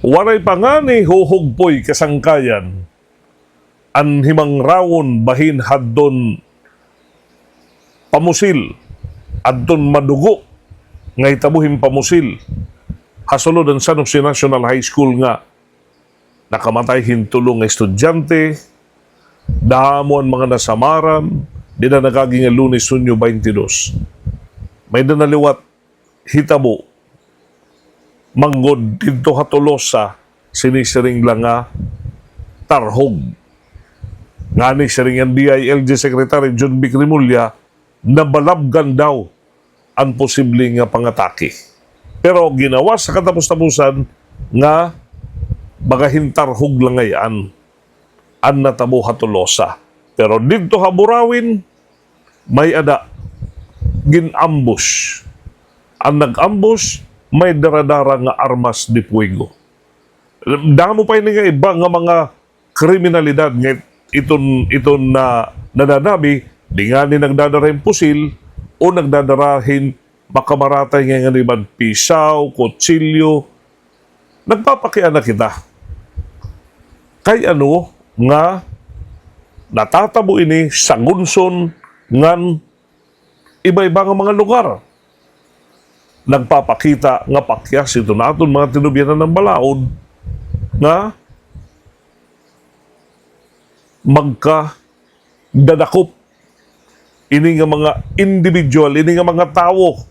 Waray pa nga ni huhugpoy kasangkayan, anhimang rawon bahin haddon pamusil, adton madugo, ngay tabuhin pamusil. Hasulod ang San Jose National High School nga, nakamatay hintulong nga estudyante, damo ang mga nasamaran, di na nagaging Lunes, Hunyo 22. May danaliwat hitabo, manggod dito hatulosa, sinisiring lang nga tarhog. Ngani siring ang DILG Secretary John B. Cremulya, nabalabgan daw ang posibleng pangatake. Pero ginawa sa katapos-tapusan nga bagahin tarhog lang ngayon ang natabo hatulosa. Pero dito haburawin, may ada ginambush. Ang nag-ambush, may daradara nga armas de fuego. Damo pa yun nga iba nga mga kriminalidad nga iton na nadanabi, di nga ni nagdadarahin pusil o nagdadarahin makamaratay nga nga pisaw, kutsilyo. Nagpapakian na kita. Kay ano nga natatabo ini sa gunson ngan iba-iba nga mga lugar. Nagpapakita nga pakyas ito naton mga tinubyanan ng balaod nga magka-dadakop ini nga mga individual, ini nga mga tao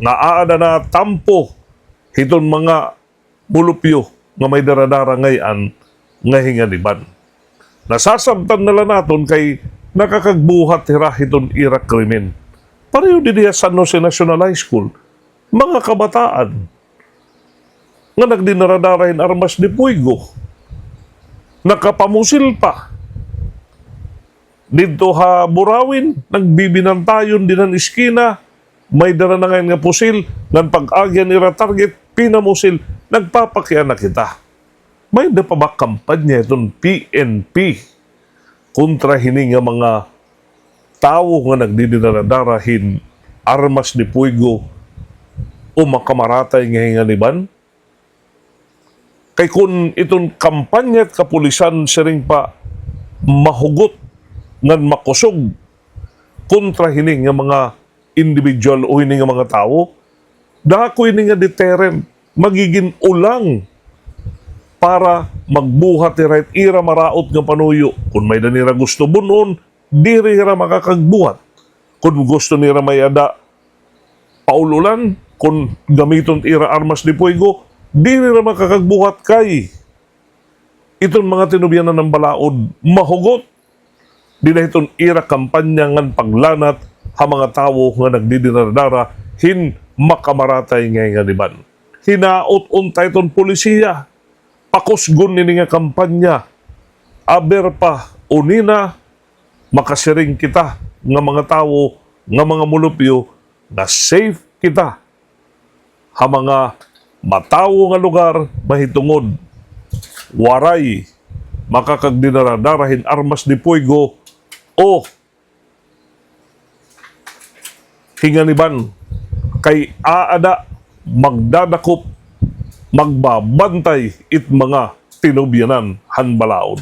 nga aada na tampo hiton mga mulupyo nga may daradara ngayon nga hinganiban. Nasasabtan nila naton kay nakakagbuhat hira hiton ira krimen. Pareho din diya San Jose National High School, mga kabataan nga nagdinaradarahin armas de fuego, nakapamusil pa. Dito ha burawin, nagbibinantayon din ang iskina, may dara na ngayon nga pusil, ng pag-agyan nila target, pinamusil, nagpapakyan na kita. May na pa ba kampanya itong PNP kontra hini nga mga tao nga nagdidinaradarahin armas de fuego o makamaratay nga hinganiban? Kay kung itong kampanya at kapulisan siring pa mahugot ngan makusog kontra hini nga mga individual o hini nga mga tao, dako hini nga deterrent, magiging ulang para magbuhat ni right ira maraot nga panuyo. Kung may danira gusto bunon, di rin makakagbuhat. Kung gusto nira may ada paululan, kung gamiton ira armas de fuego, di rin makakagbuhat kay itong mga tinubyanan ng balaod mahugot. Di na itong ira kampanya ngan paglanat ha mga tao nga nagdidinardara hin makamaratay nga diban. Hinaot untay itong polisiya, pakusgon nini nga kampanya, aber pa unina makasiring kita nga mga tao, nga mga mulupyo na safe kita ha mga matawo nga lugar mahitungod waray makakagdinaradarahin armas de fuego o hinganiban kay aada magdadakop magbabantay it mga tinubyanan hanbalaod.